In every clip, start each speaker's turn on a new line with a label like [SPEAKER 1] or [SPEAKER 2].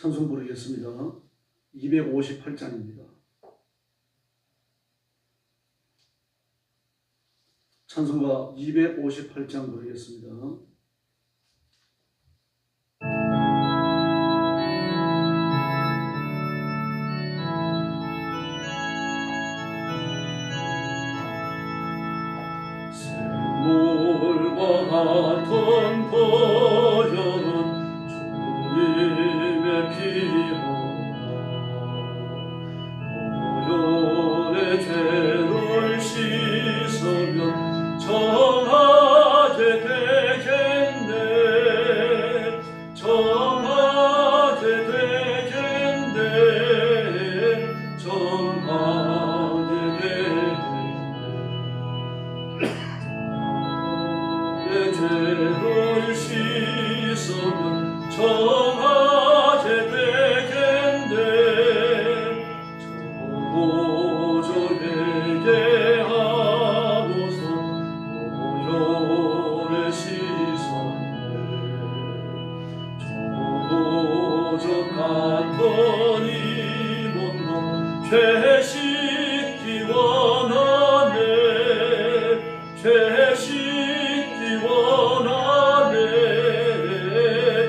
[SPEAKER 1] 찬송 부르겠습니다. 258장입니다. 찬송가 258장 부르겠습니다. 샘물과 같은 보혈은 주님의 피로다. 보혈의 죄를 씻으면 정하게 되겠네. 정하게 되겠네. 정하게 되겠네. 죄를 씻으면 정하게 되겠네. 저도 저에게 하고서 보혈에 씻었네. 저도 저 같은 이 몸도 죄 씻기 원하네. 죄 씻기 원하네.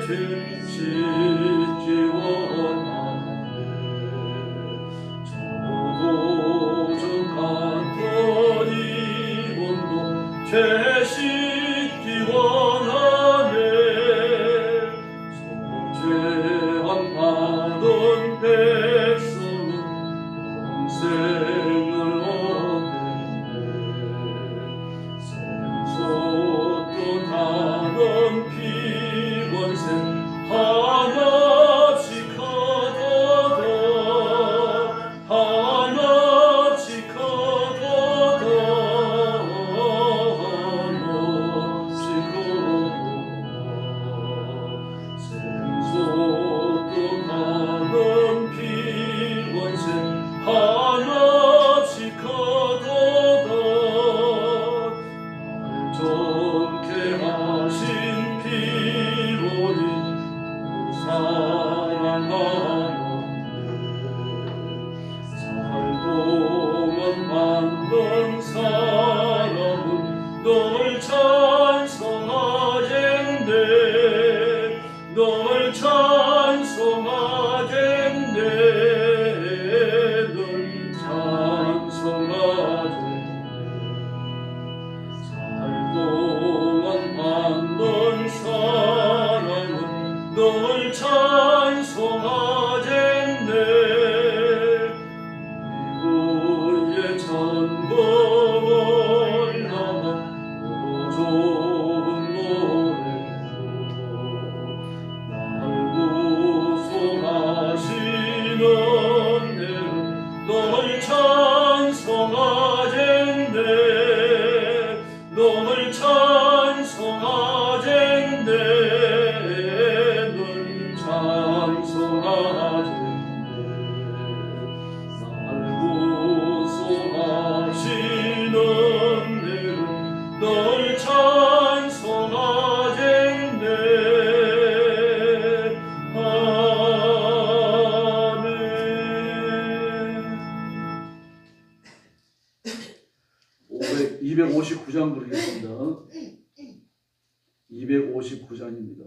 [SPEAKER 1] 죄 씻기 원하네. 저도 저 같은 이 몸도 죄 씻기 원하네. 속죄함 받은 백성은 영생을 얻겠네. 샘솟던 다른 피곤샘 하나씩 얻어도 하나씩 얻어도 하나씩 얻어도 샘솟던 다른 피곤샘 하나씩 얻어도 날 좋게 하신 피로니 사랑하였네. 살동안 만든 사람은 널 찬송하겠네. 널 찬송하겠네. 널 찬송하겠네. 살동안 만든 사람은 널 찬송하겠네. 이후에 천국을 나가 더 좋은 노래로 날 구속하시는 대로 널 찬송하겠네. 널 찬송하겠네. 널 찬송하겠네. 날 구속하시는 대로 널 찬송하겠네. 아멘. 259장 부르겠습니다. 259장입니다.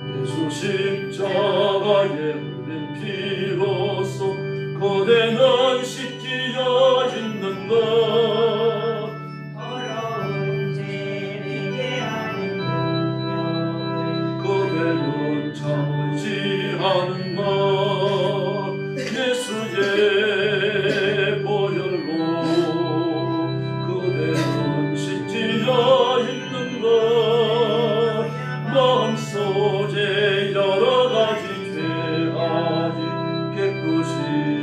[SPEAKER 1] 예수 십자가에 흘린 피로써 고대는 씻기려 있는 것.
[SPEAKER 2] 어려운 죄에게 하는 능력을
[SPEAKER 1] 고대는 참지 않은 것. 예수의 보혈로 그대는 씻기려 있는 것. 마음속에 여러 가지 죄악이 깨끗이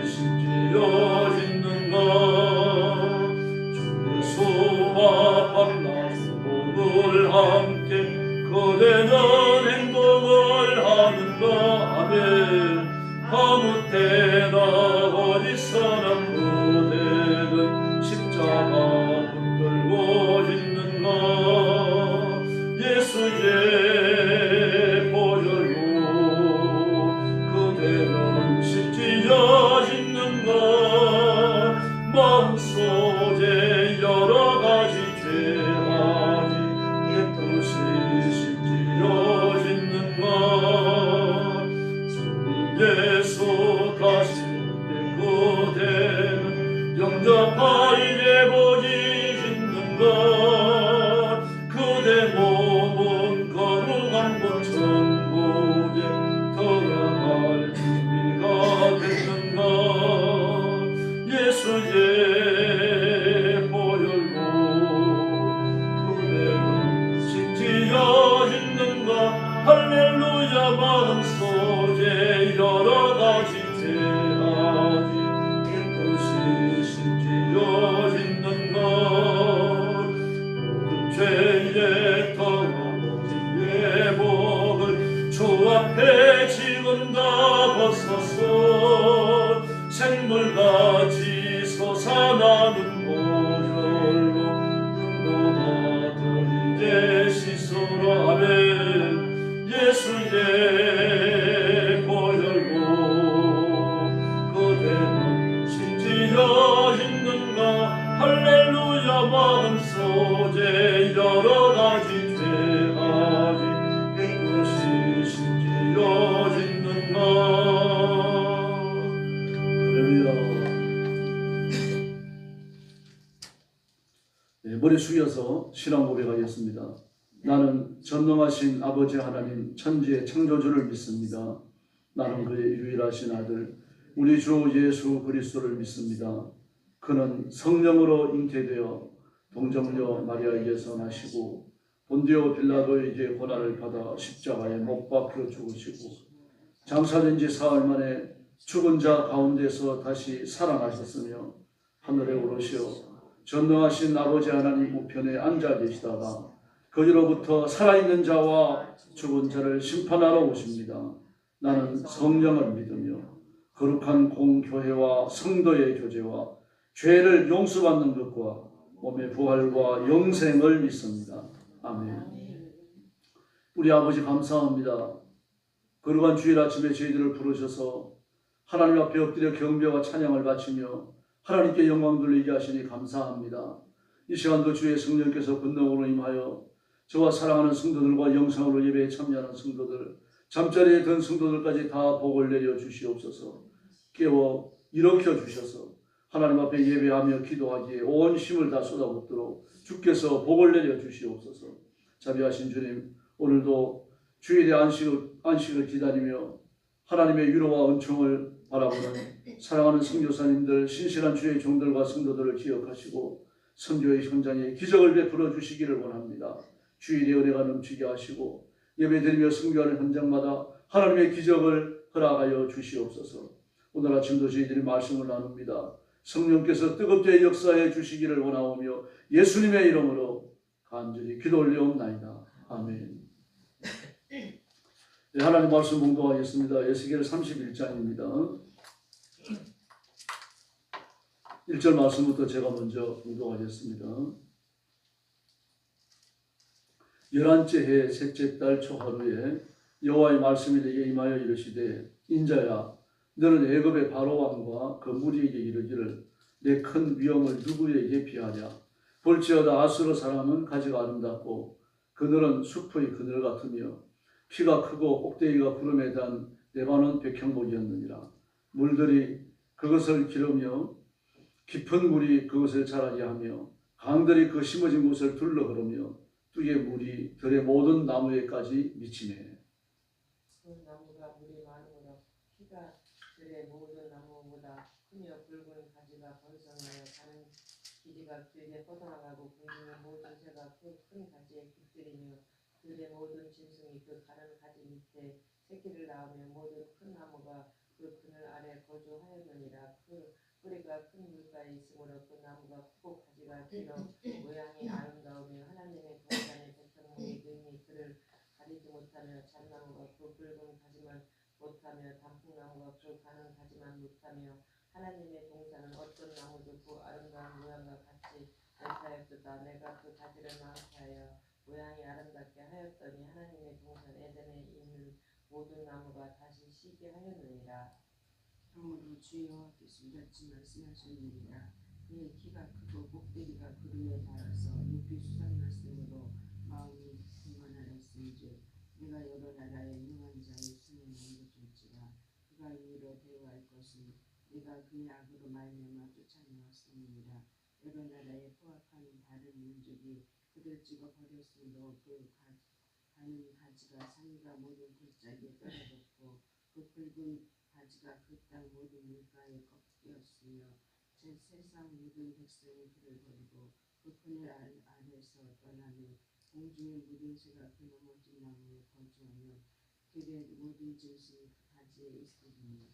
[SPEAKER 1] 씻기려 있는 것. 주 예수와 밤낮 오늘 함께 그대는 행동을 하는 것. 아멘. 아무 때나 어디서나 그대는 십자가 할렐루야 마음속에 여러 가지 죄아지 깨끗이 심지어 짓는 것 모든 죄의 덩어진 예복을 주 앞에 지금 다 벗어서 생물같이 솟아나는 보혈로 눈보다 더 이제 씻으라 아멘 예수의 보혈로 그대는 심지어 있는가 할렐루야 마음속에 여러 가지 죄아지 깨끗이 심지어 있는가 할렐루야. 네, 머리 숙여서 신앙 고백하겠습니다. 나는 전능하신 아버지 하나님 천지의 창조주를 믿습니다. 나는 그의 유일하신 아들 우리 주 예수 그리스도를 믿습니다. 그는 성령으로 잉태되어 동정녀 마리아에게서 나시고 본디오 빌라도에게 고난을 받아 십자가에 못 박혀 죽으시고 장사된 지 사흘 만에 죽은 자 가운데서 다시 살아나셨으며 하늘에 오르시어 전능하신 아버지 하나님 우편에 앉아 계시다가 거기로부터 살아있는 자와 죽은 자를 심판하러 오십니다. 나는 성령을 믿으며 거룩한 공교회와 성도의 교제와 죄를 용서받는 것과 몸의 부활과 영생을 믿습니다. 아멘. 우리 아버지 감사합니다. 거룩한 주일 아침에 저희들을 부르셔서 하나님 앞에 엎드려 경배와 찬양을 바치며 하나님께 영광 돌리게 하시니 감사합니다. 이 시간도 주의 성령께서 권능으로 임하여 저와 사랑하는 성도들과 영상으로 예배에 참여하는 성도들, 잠자리에 든 성도들까지 다 복을 내려 주시옵소서. 깨워 일으켜 주셔서 하나님 앞에 예배하며 기도하기에 온 힘을 다 쏟아붓도록 주께서 복을 내려 주시옵소서. 자비하신 주님, 오늘도 주일의 안식을 기다리며 하나님의 위로와 은총을 바라보는 사랑하는 선교사님들, 신실한 주의 종들과 성도들을 기억하시고 선교의 현장에 기적을 베풀어 주시기를 원합니다. 주일의 은혜가 넘치게 하시고 예배드리며 선교하는 현장마다 하나님의 기적을 허락하여 주시옵소서. 오늘 아침도 저희들이 말씀을 나눕니다. 성령께서 뜨겁게 역사해 주시기를 원하오며 예수님의 이름으로 간절히 기도 올려옵나이다. 아멘. 네, 하나님 말씀 봉독하겠습니다. 에스겔 31장입니다. 1절 말씀부터 제가 먼저 봉독하겠습니다. 11째 해 셋째 달 초하루에 여호와의 말씀이 내게 임하여 이르시되 인자야 너는 애굽의 바로 왕과 그 무리에게 이르기를 내 큰 위엄을 누구에게 비하랴. 볼지어다 아수르 사람은 가지가 아름답고 그늘은 숲의 그늘 같으며 키가 크고 꼭대기가 구름에 단 레바논 백향목이었느니라. 물들이 그것을 기르며 깊은 물이 그것을 자라게 하며 강들이 그 심어진 곳을 둘러 흐르며 뚝의 물이 들의 모든 나무에까지 미치네.
[SPEAKER 2] 그 나무가 물이 많으므로 키가 들의 모든 나무보다 크며 붉은 가지가 번성하여 가는 길이가 길게 뻗어나가고 공중의 모든 새가 큰 가지에 깃들이며 들의 모든 짐승이 그 가는 가지 밑에 새끼를 낳으며 모든 큰 나무가 그 그늘 아래 거주하였느니라. 그 뿌리가 큰 물가에 있으므로 그 나무가 크고 가지가 길어 모양이 아름다우며 하나님의 동산의 백향목이 능히 그를 가리지 못하며 잣나무가 그 붉은 가지만 못하며 단풍나무가 그 가는 가지만 못하며 하나님의 동산은 어떤 나무도 그 아름다운 모양과 같이 못하였도다. 내가 그 가지를 망치하여 모양이 아름답게 하였더니 하나님의 동산 에덴에 있는 모든 나무가 다시 시게 하였느니라.
[SPEAKER 3] 그러므로 주 여호와께서 이같이 말씀하셨느니라. 그의 키가 크고 꼭대기가 구름에 닿아서 높이 수상났으므로 마음이 교만하였은즉 내가 여러 나라에 능한 자의 손에 넘겨줄지라. 그가 의로 대우할 것은 내가 그의 악으로 말미암아 쫓아내었음이니라. 여러 나라에 포악한 다른 민족이 그를 찍어 버렸으므로 그 가는 가지가 상류가 모든 골짜기에 떨어졌고 그 붉은 가지가 그 땅 모든 물가에 꺾였으며 제 세상 모든 백성이 그를 버리고 그 그늘 아래에서 떠나며 공중의 모든 새가 그 넘어진 나무에 거주하며 들의 모든 짐승 가지에 있으리니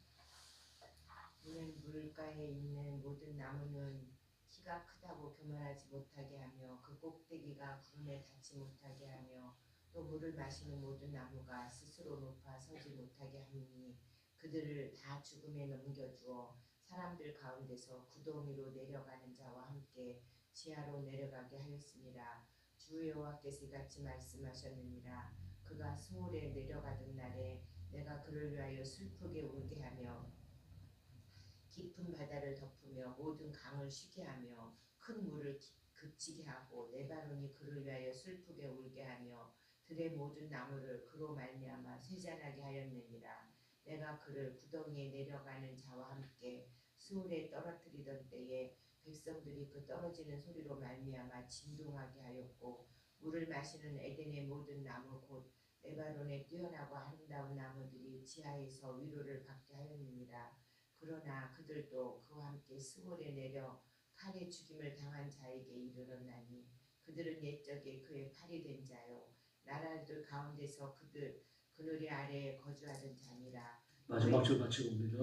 [SPEAKER 2] 이는 물가에 있는 모든 나무는 키가 크다고 교만하지 못하게 하며 그 꼭대기가 구름에 닿지 못하게 하며 또 물을 마시는 모든 나무가 스스로 높아 서지 못하게 하니 그들을 다 죽음에 넘겨주어 사람들 가운데서 구덩이로 내려가는 자와 함께 지하로 내려가게 하였습니다. 주 여호와께서 이같이 말씀하셨느니라. 그가 스올에 내려가던 날에 내가 그를 위하여 슬프게 울게 하며 깊은 바다를 덮으며 모든 강을 쉬게 하며 큰 물을 그치게 하고 레바논이 그를 위하여 슬프게 울게 하며 들의 모든 나무를 그로 말미암아 쇠잔하게 하였느니라. 내가 그를 구덩이에 내려가는 자와 함께 스올에 떨어뜨리던 때에 백성들이 그 떨어지는 소리로 말미암아 진동하게 하였고 물을 마시는 에덴의 모든 나무 곧 레바논에 뛰어나고 아름다운 나무들이 지하에서 위로를 받게 하였느니라. 그러나 그들도 그와 함께 스올에 내려 칼에 죽임을 당한 자에게 이르렀나니 그들은 옛적에 그의 칼이 된 자요 나라들 가운데서 그늘의 아래에 거주하던 자니라.
[SPEAKER 1] 마지막 절 마치고 옵니다.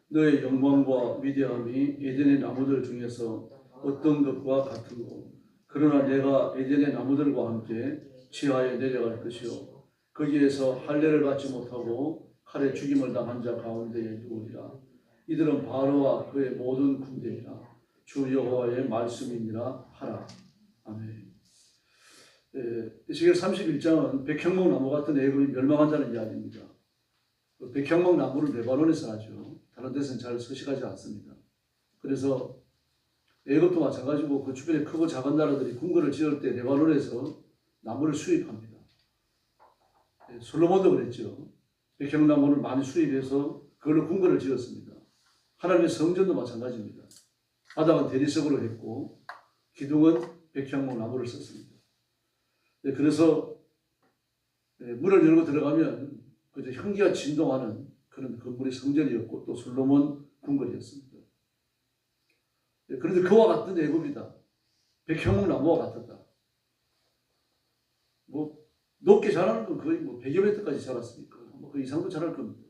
[SPEAKER 1] 너의 영광과 위대함이 에덴의 나무들 중에서 어떤 것과 같은고 그러나 내가 에덴의 나무들과 함께 지하에 내려갈 것이요 거기에서 할례를 받지 못하고 칼에 죽임을 당한 자 가운데에 누우리라. 이들은 바로와 그의 모든 군대이라. 주 여호와의 말씀이니라 하라. 아멘. 에스겔 31장은 백향목 나무 같은 애굽이 멸망한다는 이야기입니다. 백향목 나무를 레바논에서 하죠. 다른 데서는 잘 서식하지 않습니다. 그래서 애굽도 마찬가지고 그 주변에 크고 작은 나라들이 궁궐을 지을 때 레바논에서 나무를 수입합니다. 솔로몬도 그랬죠. 백향나무를 많이 수입해서 그걸로 궁궐을 지었습니다. 하나님의 성전도 마찬가지입니다. 바닥은 대리석으로 했고 기둥은 백향목 나무를 썼습니다. 그래서 문을 열고 들어가면 향기가 진동하는 그런 건물이 성전이었고 또 솔로몬 궁궐이었습니다. 그런데 그와 같은 애굽이다. 백향목 나무와 같았다. 높게 자라는 건 거의 100여 m까지 자랐으니까 그 이상도 자랄 겁니다.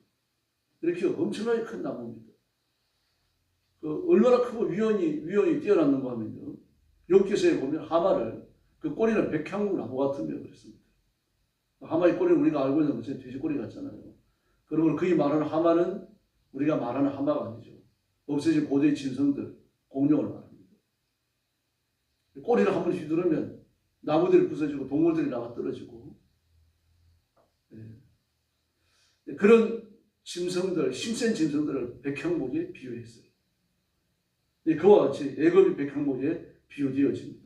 [SPEAKER 1] 이렇게 엄청나게 큰 나무입니다. 얼마나 크고 위원이 뛰어났는가 하면요. 욥기서에 보면 하마를 그 꼬리는 백향목 나무 같으며 그랬습니다. 하마의 꼬리는 우리가 알고 있는 것은 돼지꼬리 같잖아요. 그러므로 그이 말하는 하마는 우리가 말하는 하마가 아니죠. 없어진 고대의 짐승들, 공룡을 말합니다. 꼬리를 한번 휘두르면 나무들이 부서지고 동물들이 나가 떨어지고 그런 짐승들, 힘센 짐승들을 백향목에 비유했어요. 그와 같이 애굽이 백향목에 비유되어집니다.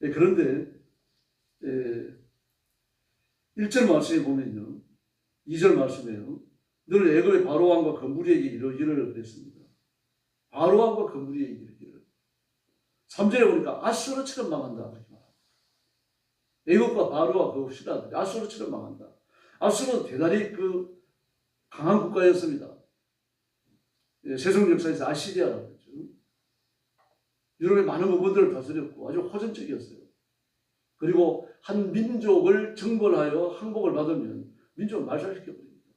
[SPEAKER 1] 그런데 1절 말씀에 보면요. 2절 말씀에요. 너는 애굽의 바로왕과 건부리에게 이르기를 그랬습니다. 바로왕과 건부리에게 이르기를. 3절에 보니까 아수르처럼 망한다. 애굽과 바로와 그 신하들이 아수르처럼 망한다. 아수르는 대단히 강한 국가였습니다. 세속 역사에서 아시리아라고 했죠. 유럽의 많은 부분들을 다스렸고 아주 호전적이었어요. 그리고 한 민족을 정벌하여 항복을 받으면 민족을 말살시켜버립니다.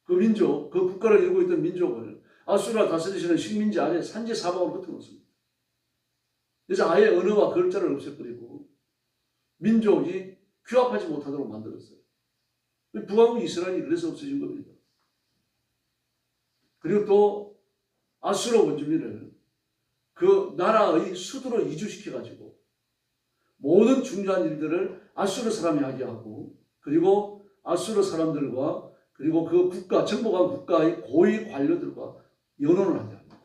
[SPEAKER 1] 그 민족, 그 국가를 이루고 있던 민족을 아수르가 다스리시는 식민지 안에 산지 사방으로 흩어놓습니다. 그래서 아예 언어와 글자를 없애버리고 민족이 규합하지 못하도록 만들었어요. 북왕국 이스라엘이 그래서 없어진 겁니다. 그리고 또 아수르 원주민을 그 나라의 수도로 이주시켜가지고 모든 중요한 일들을 아수르 사람이 하게 하고 그리고 아수르 사람들과 그리고 그 국가, 정복한 국가의 고위 관료들과 연혼을 하게 합니다.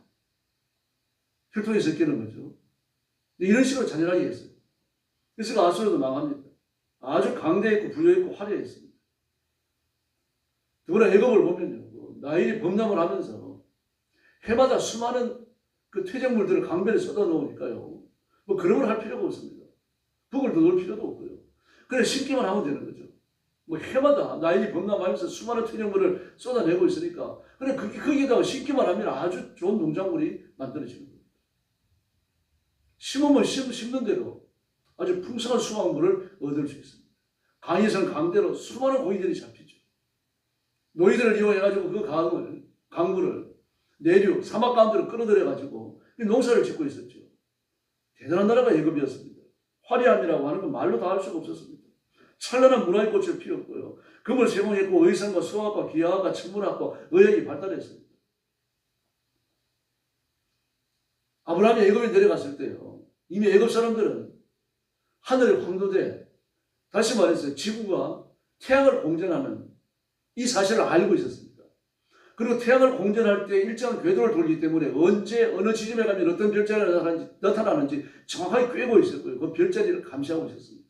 [SPEAKER 1] 혈통이 섞이는 거죠. 이런 식으로 잔인하게 했어요. 그래서 아수르도 망합니다. 아주 강대했고 부유했고 화려했습니다. 더구나 애굽을 보면요. 나일이 범람을 하면서 해마다 수많은 그 퇴적물들을 강변에 쏟아 놓으니까요. 그런 걸 할 필요가 없습니다. 북을 더 넣을 필요도 없고요. 그냥 심기만 하면 되는 거죠. 해마다 나일이 범람하면서 수많은 퇴적물을 쏟아내고 있으니까 그냥 거기에다가 심기만 하면 아주 좋은 농작물이 만들어지는 겁니다. 심으면 심는 대로 아주 풍성한 수확물을 얻을 수 있습니다. 강에서는 강대로 수많은 고기들이 잡히죠. 노이들을 이용해가지고 그 강물을 내륙, 사막 가운데로 끌어들여가지고 농사를 짓고 있었죠. 대단한 나라가 애굽이었습니다. 화려함이라고 하는 건 말로 다 할 수가 없었습니다. 찬란한 문화의 꽃을 피웠고요. 금을 제공했고 의상과 수학과 기하학과 천문학과 의학이 발달했습니다. 아브라함이 애굽에 내려갔을 때요. 이미 애굽 사람들은 하늘의 황도대, 다시 말해서 지구가 태양을 공전하는 이 사실을 알고 있었습니다. 그리고 태양을 공전할 때 일정한 궤도를 돌기 때문에 언제 어느 지점에 가면 어떤 별자리가 나타나는지 정확하게 꿰고 있었고요. 그 별자리를 감시하고 있었습니다.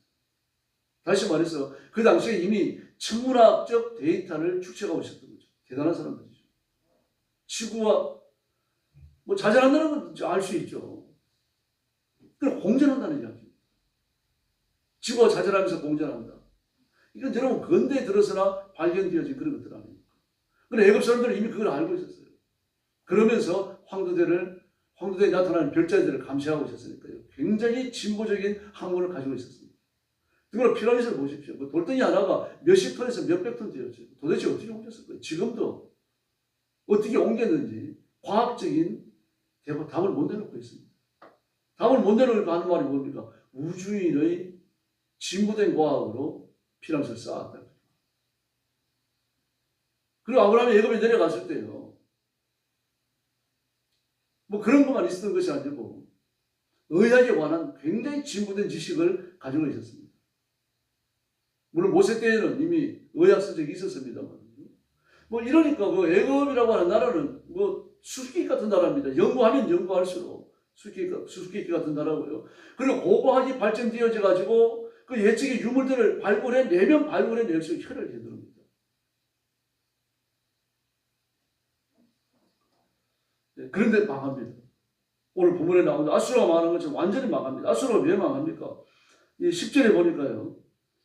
[SPEAKER 1] 다시 말해서 그 당시에 이미 천문학적 데이터를 축적하고 있었던 거죠. 대단한 사람들이죠. 지구와 뭐 자전한다는 건 알 수 있죠. 그럼 공전한다는 이야기. 지구가 자전하면서 공전한다. 이건 여러분 근대에 들어서나 발견되어진 그런 것들 아닙니까? 근데 애굽 사람들은 이미 그걸 알고 있었어요. 그러면서 황도대에 나타나는 별자리들을 감시하고 있었으니까요. 굉장히 진보적인 학문을 가지고 있었습니다. 그리고 피라미드를 보십시오. 그 돌덩이 하나가 몇십 톤에서 몇백 톤 되었죠. 도대체 어떻게 옮겼을까요? 지금도 어떻게 옮겼는지 과학적인 답을 못 내놓고 있습니다. 답을 못 내놓으니까 하는 말이 뭡니까? 우주인의 진보된 과학으로 피라미드를 쌓았다. 그리고 아브라함이 애굽에 내려갔을 때요. 뭐 그런 것만 있었던 것이 아니고 의학에 관한 굉장히 진보된 지식을 가지고 있었습니다. 물론 모세 때에는 이미 의학 서적이 있었습니다만 뭐 이러니까 그 애굽이라고 하는 나라는 뭐 수수께끼 같은 나라입니다. 연구하면 연구할수록 수수께끼 같은 나라고요. 그리고 고고학이 발전되어져 가지고 그 예측의 유물들을 내면 발굴해낼수록 혀를 되더랍니다. 그런데 망합니다. 오늘 본문에 나오는 아수르가 망하는 것처럼 완전히 망합니다. 아수르가 왜 망합니까? 이 10절에 보니까요.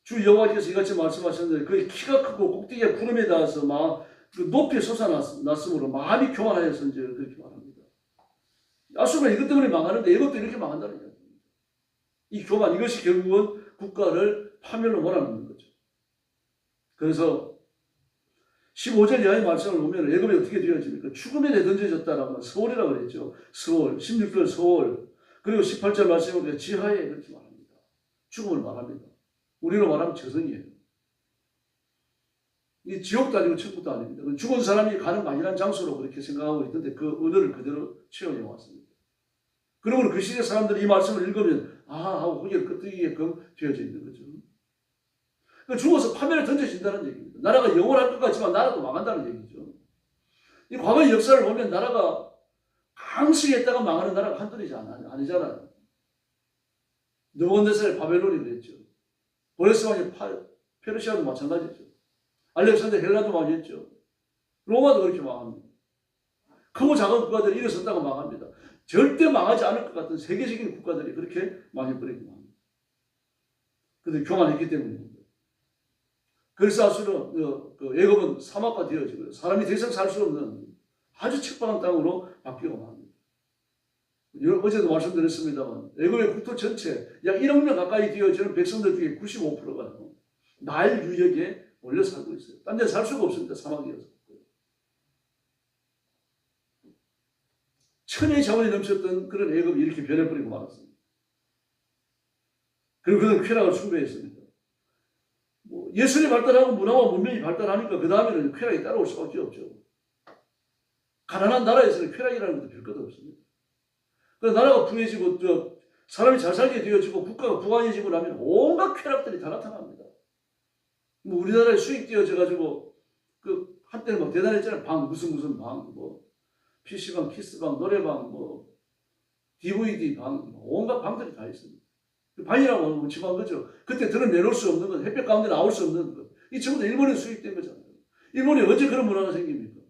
[SPEAKER 1] 주 여호와께서 이같이 말씀하셨는데 그 키가 크고 꼭대기가 구름에 닿아서 막 그 높이 솟아났으므로 마음이 교만하여서 이제 그렇게 말합니다. 아수르가 이것 때문에 망하는데 이것도 이렇게 망한다는 이야기입니다. 이 교만, 이것이 결국은 국가를 파멸로 몰아넣는 거죠. 그래서 15절 이하의 말씀을 보면 애굽이 어떻게 되어집니까? 죽음에 내던져졌다라고 서울이라고 그랬죠. 서울, 16절 서울. 그리고 18절 말씀을 보면 지하에 그렇게 말합니다. 죽음을 말합니다. 우리로 말하면 저승이에요. 이 지옥도 아니고 천국도 아닙니다. 죽은 사람이 가는 만일한 장소로 그렇게 생각하고 있던데 그 언어를 그대로 채워내 왔습니다. 그러면 그 시대 사람들이 이 말씀을 읽으면 하고 거기에 끄떡이게끔 되어져 있는 거죠. 죽어서 파멸에 던져진다는 얘기입니다. 나라가 영원할 것 같지만 나라도 망한다는 얘기죠. 이 과거의 역사를 보면 나라가 강성했다가 망하는 나라가 한둘이 아니잖아요. 느부갓네살의 바벨론이 그랬죠. 고레스 왕의 페르시아도 마찬가지죠. 알렉산더 헬라도 망했죠. 로마도 그렇게 망합니다. 크고 작은 국가들이 일어섰다가 망합니다. 절대 망하지 않을 것 같은 세계적인 국가들이 그렇게 망해버리고 맙니다. 그런데 교만했기 때문입니다. 그래서 아수르, 애굽은 사막화 되어지고요. 사람이 더 이상 살 수 없는 아주 척박한 땅으로 바뀌고 맙니다. 어제도 말씀드렸습니다만 애굽의 국토 전체 약 1억 명 가까이 되어지는 백성들 중에 95%가요. 나일 유역에 몰려 살고 있어요. 딴 데 살 수가 없습니다. 사막이어서. 천의 자원이 넘쳤던 그런 애굽이 이렇게 변해버리고 말았습니다. 그리고 그는 쾌락을 숭배했습니다. 예술이 발달하고 문화와 문명이 발달하니까 그 다음에는 쾌락이 따라올 수밖에 없죠. 가난한 나라에서는 쾌락이라는 것도 별 것도 없습니다. 그래서 나라가 부해지고 사람이 잘 살게 되어지고 국가가 부강해지고 나면 온갖 쾌락들이 다 나타납니다. 우리나라에 수입되어져 가지고 한때는 막 대단했잖아요. 무슨 방, PC방, 키스방, 노래방, DVD 방, 온갖 방들이 다 있습니다. 방이라고 하면 음침한 거죠. 그때 드러내놓을 수 없는 것, 햇볕 가운데 나올 수 없는 것. 이 전부 다 일본에 수입된 거잖아요. 일본이 언제 그런 문화가 생깁니까?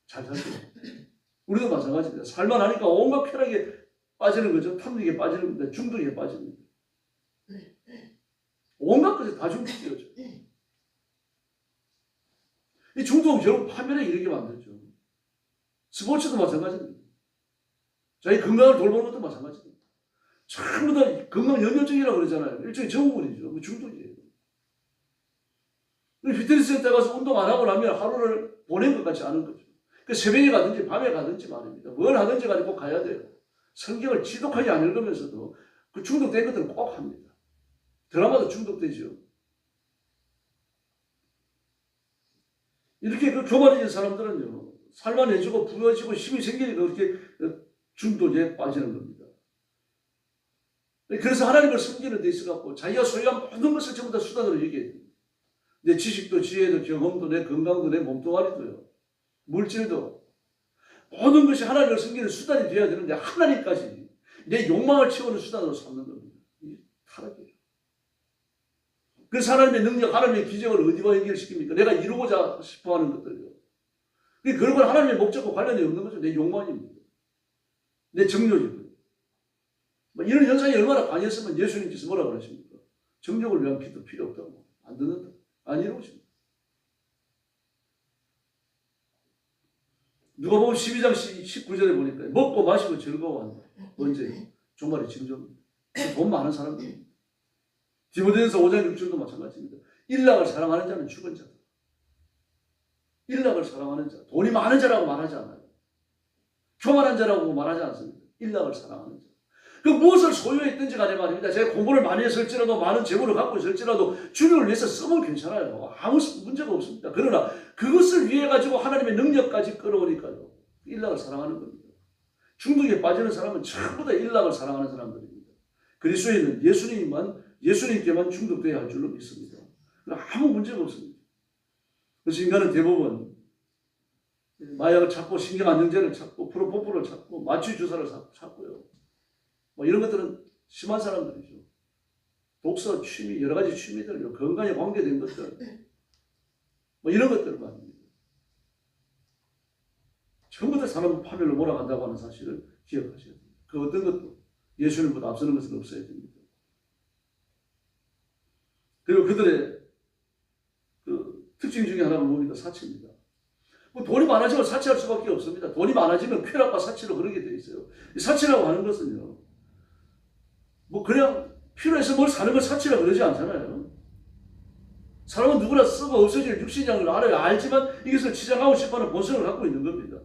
[SPEAKER 1] 잘 살죠. 우리도 마찬가지입니다. 살만 하니까 온갖 쾌락에 빠지는 거죠. 탐닉에 빠지는 겁니다. 중독에 빠집니다. 온갖 것이 다 중독되어져. 이 중독은 결국 파멸에 이르게 만들죠. 스포츠도 마찬가지입니다. 자기 건강을 돌보는 것도 마찬가지입니다. 전부 다 건강 연혈증이라고 그러잖아요. 일종의 증후군이죠. 중독이에요. 피트니스 센터 가서 운동 안 하고 나면 하루를 보낸 것 같지 않은 거죠. 그 새벽에 가든지 밤에 가든지 말입니다. 뭘 하든지 간에 꼭 가야 돼요. 성경을 지독하게 안 읽으면서도 그 중독된 것들은 꼭 합니다. 드라마도 중독되죠. 이렇게 그 교만해진 사람들은요, 살만해지고 부여지고 힘이 생기니까 그렇게 중독에 빠지는 겁니다. 그래서 하나님을 섬기는 데 있어갖고 자기가 소유한 모든 것을 전부 다 수단으로 얘기해요. 내 지식도 지혜도 경험도 내 건강도 내 몸뚱아리도요. 물질도 모든 것이 하나님을 섬기는 수단이 되어야 되는데 하나님까지 내 욕망을 채우는 수단으로 삼는 겁니다. 이 타락이에요. 그래서 하나님의 능력, 하나님의 기적을 어디와 연결시킵니까? 내가 이루고자 싶어하는 것들이요. 그런 하나님의 목적과 관련이 없는 거죠. 내 욕망입니다. 내 정욕이고요. 이런 현상이 얼마나 강했으면 예수님께서 뭐라 그러십니까? 정욕을 위한 기도 필요 없다고. 안 듣는다. 안 이루어집니다. 누가복음 12장 19절에 보니까 먹고 마시고 즐거워한다. 언제? 종말의 징조입니다. 돈 많은 사람들입니다. 디모데전서 5장 6절도 마찬가지입니다. 일락을 사랑하는 자는 죽은 자다. 일락을 사랑하는 자. 돈이 많은 자라고 말하지 않아요. 교만한 자라고 말하지 않습니다. 일락을 사랑하는 자. 그 무엇을 소유했든지 간에 말입니다. 제가 공부를 많이 했을지라도 많은 재물을 갖고 있을지라도 주님을 위해서 쓰면 괜찮아요. 아무 문제가 없습니다. 그러나 그것을 위해 가지고 하나님의 능력까지 끌어오니까요. 일락을 사랑하는 겁니다. 중독에 빠지는 사람은 전부 다 일락을 사랑하는 사람들입니다. 그리스도인은 예수님께만 중독되어야 할 줄로 믿습니다. 아무 문제가 없습니다. 그래서 인간은 대부분 마약을 찾고 신경안정제를 찾고 프로포폴을 찾고 마취 주사를 찾고요. 이런 것들은 심한 사람들이죠. 독서, 취미, 여러 가지 취미들, 건강에 관계된 것들, 이런 것들 말입니다. 전부 다 산업 파멸로 몰아간다고 하는 사실을 기억하셔야 됩니다. 그 어떤 것도 예수님보다 앞서는 것은 없어야 됩니다. 그리고 그들의 그 특징 중에 하나가 뭡니까? 사치입니다. 돈이 많아지면 사치할 수밖에 없습니다. 돈이 많아지면 쾌락과 사치로 그러게 되어 있어요. 이 사치라고 하는 것은요, 그냥 필요해서 뭘 사는 걸 사치라고 그러지 않잖아요. 사람은 누구나 쓰고 없어질 육신이라는 걸 알아요. 알지만 이것을 치장하고 싶어하는 본성을 갖고 있는 겁니다.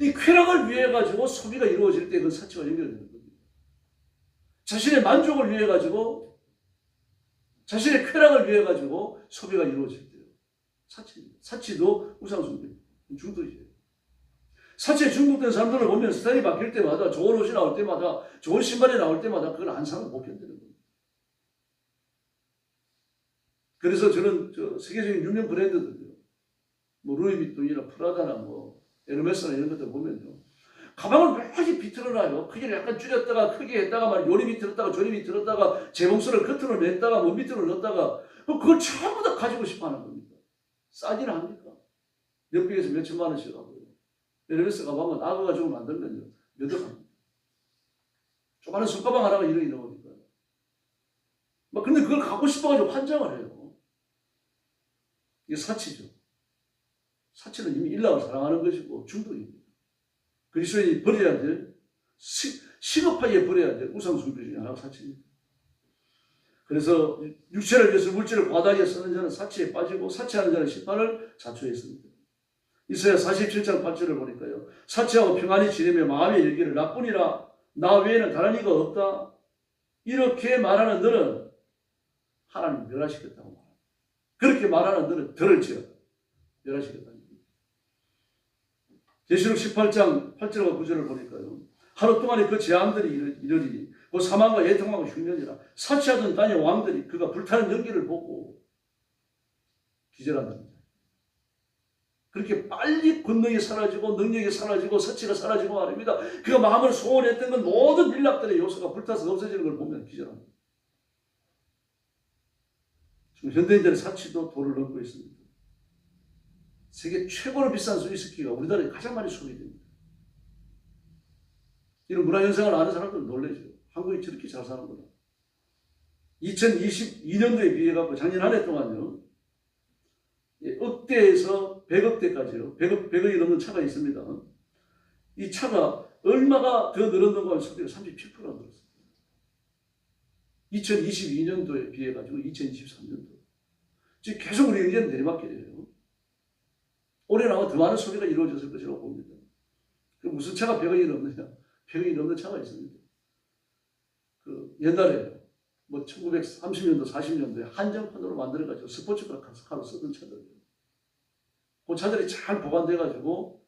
[SPEAKER 1] 이 쾌락을 위해 가지고 소비가 이루어질 때 그건 사치와 연결되는 겁니다. 자신의 만족을 위해 가지고, 자신의 쾌락을 위해 가지고 소비가 이루어질 때요. 사치입니다. 사치도 우상숭배입니다. 중독이에요. 사치에 중독된 사람들을 보면 스타일이 바뀔 때마다, 좋은 옷이 나올 때마다, 좋은 신발이 나올 때마다 그걸 안 사면 못 견디는 겁니다. 그래서 저는 세계적인 유명 브랜드들요, 루이비통이나 프라다나 에르메스나 이런 것들 보면요, 가방을 많이 비틀어놔요. 크기를 약간 줄였다가 크게 했다가 요리 비틀었다가 조리 비틀었다가 재봉수를 겉으로 냈다가 몸 밑으로 넣었다가 그걸 전부 다 가지고 싶어하는 겁니다. 싸지는 합니까? 몇백에서 몇천만 원씩 하고요. 에르메스 가방은 악어가 좀 만들면요, 몇억 합니다. 조그마한 손가방 하나가 1억이 넘으니까요. 근데 그걸 갖고 싶어가지고 환장을 해요. 이게 사치죠. 사치는 이미 일락을 사랑하는 것이고 중독입니다. 그리스도인이 버려야 될, 시급하게 버려야 될 우상숭배 중에 하나가 사치입니다. 그래서 육체를 위해서 물질을 과다하게 쓰는 자는 사치에 빠지고 사치하는 자는 심판을 자초했습니다. 이사야 47장 8절을 보니까요, 사치하고 평안히 지내며 마음의 열기를 나뿐이라 나 외에는 다른 이가 없다. 이렇게 말하는 너는 하나님 멸하시겠다고 말합니다. 그렇게 말하는 너는 들을지어다. 멸하시겠다. 계시록 18장 8절과 9절을 보니까요, 하루 동안에 그 재앙들이 이르리니 그 사망과 애통하고 흉년이라 사치하던 다니엘 왕들이 그가 불타는 연기를 보고 기절한답니다. 그렇게 빨리 권능이 사라지고 능력이 사라지고 사치가 사라지고 말입니다. 그가 마음을 소원했던 건 모든 일락들의 요소가 불타서 없어지는 걸 보면 기절합니다. 지금 현대인들의 사치도 도를 넘고 있습니다. 세계 최고로 비싼 스위스키가 우리나라에 가장 많이 소비됩니다. 이런 문화현상을 아는 사람들은 놀라죠. 한국이 저렇게 잘 사는구나. 2022년도에 비해서 작년 한 해 동안요, 억대에서 100억대까지요. 100억이 넘는 차가 있습니다. 이 차가 얼마가 더 늘었는가 하면 소비가 37%가 늘었습니다. 2022년도에 비해 가지고 2023년도. 지금 계속 우리 의견 내리막길이에요. 올해는 아마 더 많은 소비가 이루어졌을 것이라고 봅니다. 그 무슨 차가 100억이 넘느냐? 100억이 넘는 차가 있습니다. 그 옛날에 뭐 1930년도, 40년도에 한정판으로 만들어가지고 스포츠카로 쓰던 차들이에요. 그 차들이 잘 보관돼가지고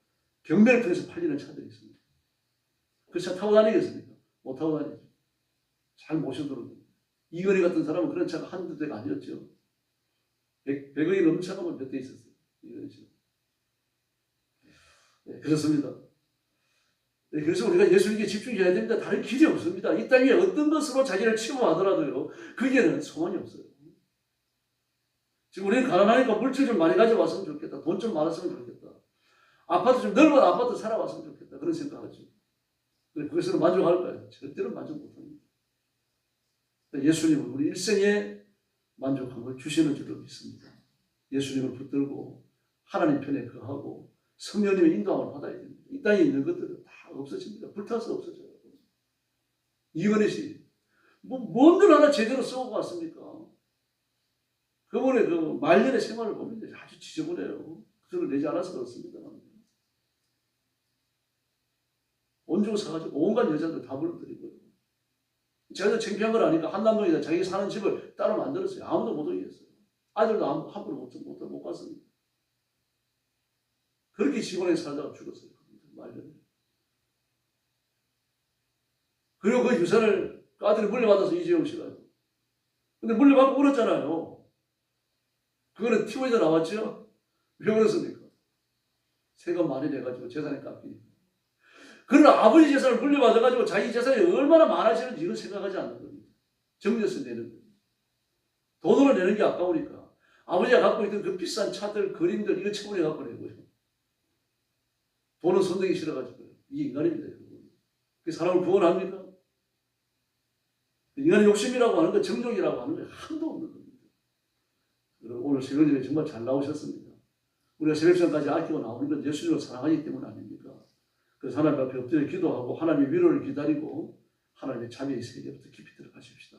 [SPEAKER 1] 경매를 통해서 팔리는 차들이 있습니다. 그 차 타고 다니겠습니까? 못 타고 다니죠. 잘 모셔두는. 이건희 같은 사람은 그런 차가 한두 대가 아니었죠. 100억이 넘는 차가 몇 대 있었어요. 이건희 씨. 네, 그렇습니다. 네, 그래서 우리가 예수님께 집중해야 됩니다. 다른 길이 없습니다. 이 땅에 어떤 것으로 자기를 채워하더라도요, 그게는 소원이 없어요. 지금 우리는 가난하니까 물질 좀 많이 가져왔으면 좋겠다. 돈 좀 많았으면 좋겠다. 아파트 좀 넓은 아파트 살아왔으면 좋겠다. 그런 생각하죠. 그것으로 만족할까요? 절대로 만족 못합니다. 예수님은 우리 일생에 만족함을 주시는 줄로 믿습니다. 예수님을 붙들고 하나님 편에 거하고 성령님의 인도함을 받아야 됩니다. 이 땅에 있는 것들은 다 없어집니다. 불타서 없어져요. 이건희 씨, 뭔들 하나 제대로 써오고 왔습니까? 그분의 그 말년의 생활을 보면 아주 지저분해요. 그걸 내지 않아서 그렇습니다. 온 주고 사가지고 온갖 여자들 다 불러드리고요. 제가 창피한 걸 아니까 한남동에다 자기 사는 집을 따로 만들었어요. 아무도 못 오겠어요. 아들도 함부로 못 갔습니다. 그렇게 시골에 살다가 죽었어요. 말년에. 그리고 그 유산을 아들이 물려받아서 이재용 씨가요. 근데 물려받고 울었잖아요. 그거는 TV에도 나왔죠? 왜 그렇습니까? 세금 많이 내가지고 재산이 깎이니까. 그러나 아버지 재산을 물려받아가지고 자기 재산이 얼마나 많아지는지 이걸 생각하지 않는 겁니다. 정려서 내는 겁니다. 돈으로 내는 게 아까우니까 아버지가 갖고 있던 그 비싼 차들, 그림들 이거 처분해 갖고 내고요. 돈은 손대기 싫어가지고요. 이게 인간입니다. 그 사람을 구원합니까? 인간의 욕심이라고 하는 거, 정욕이라고 하는 거 한도 없는 겁니다. 오늘 새벽에 정말 잘 나오셨습니다. 우리가 새벽전까지 아끼고 나오는 건 예수님을 사랑하기 때문 아닙니까? 그래서 하나님 앞에 엎드려 기도하고 하나님의 위로를 기다리고 하나님의 자비의 세계부터 깊이 들어가십시다.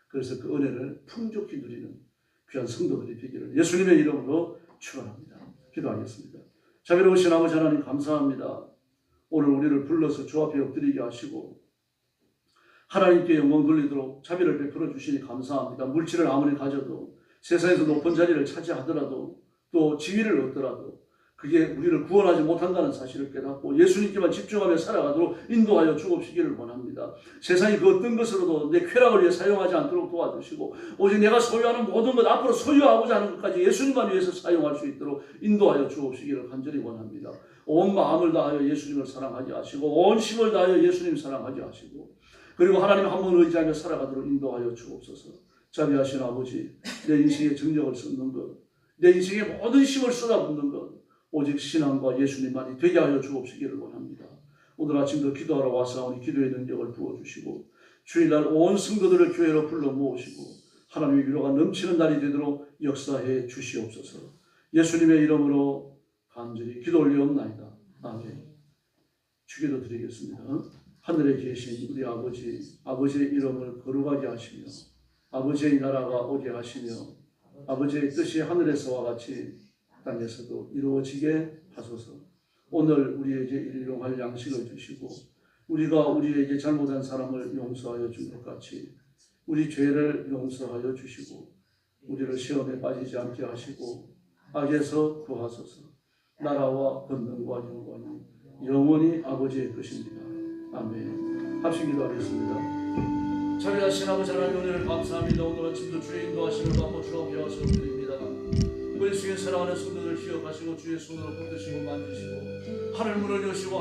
[SPEAKER 1] 그래서 그 은혜를 풍족히 누리는 귀한 성도들이 되기를 예수님의 이름으로 축원합니다. 기도하겠습니다. 자비로우신 아버지 하나님 감사합니다. 오늘 우리를 불러서 주 앞에 엎드리게 하시고 하나님께 영광 돌리도록 자비를 베풀어 주시니 감사합니다. 물질을 아무리 가져도 세상에서 높은 자리를 차지하더라도 또 지위를 얻더라도 그게 우리를 구원하지 못한다는 사실을 깨닫고 예수님께만 집중하며 살아가도록 인도하여 주옵시기를 원합니다. 세상이 그 어떤 것으로도 내 쾌락을 위해 사용하지 않도록 도와주시고 오직 내가 소유하는 모든 것 앞으로 소유하고자 하는 것까지 예수님만 위해서 사용할 수 있도록 인도하여 주옵시기를 간절히 원합니다. 온 마음을 다하여 예수님을 사랑하게 하시고 온 힘을 다하여 예수님 사랑하게 하시고 그리고 하나님 한 분 의지하며 살아가도록 인도하여 주옵소서. 자비하신 아버지, 내 인생의 정력을 쏟는 것, 내 인생의 모든 힘을 쏟아붓는 것 오직 신앙과 예수님만이 되게 하여 주옵시기를 원합니다. 오늘 아침도 기도하러 와서 기도의 능력을 부어주시고 주일날 온 성도들을 교회로 불러 모으시고 하나님의 위로가 넘치는 날이 되도록 역사해 주시옵소서. 예수님의 이름으로 간절히 기도 올리옵나이다. 아멘. 주기도 드리겠습니다. 하늘에 계신 우리 아버지, 아버지의 이름을 거룩하게 하시며 아버지의 나라가 오게 하시며 아버지의 뜻이 하늘에서와 같이 땅에서도 이루어지게 하소서. 오늘 우리에게 일용할 양식을 주시고 우리가 우리에게 잘못한 사람을 용서하여 준 것 같이 우리 죄를 용서하여 주시고 우리를 시험에 빠지지 않게 하시고 악에서 구하소서. 나라와 권능과 영광이 영원히 아버지의 것입니다. 아멘. 합심 기도하겠습니다. 자비하신 아버지 하나님 은혜를 감사합니다. 오늘 아침도 주의 인도하심을 받고 주 앞에 와서 드립니다. 우리 주의 사랑하는 성도들 기억하시고 주의 손으로 붙드시고 만지시고 하늘 문을 여시고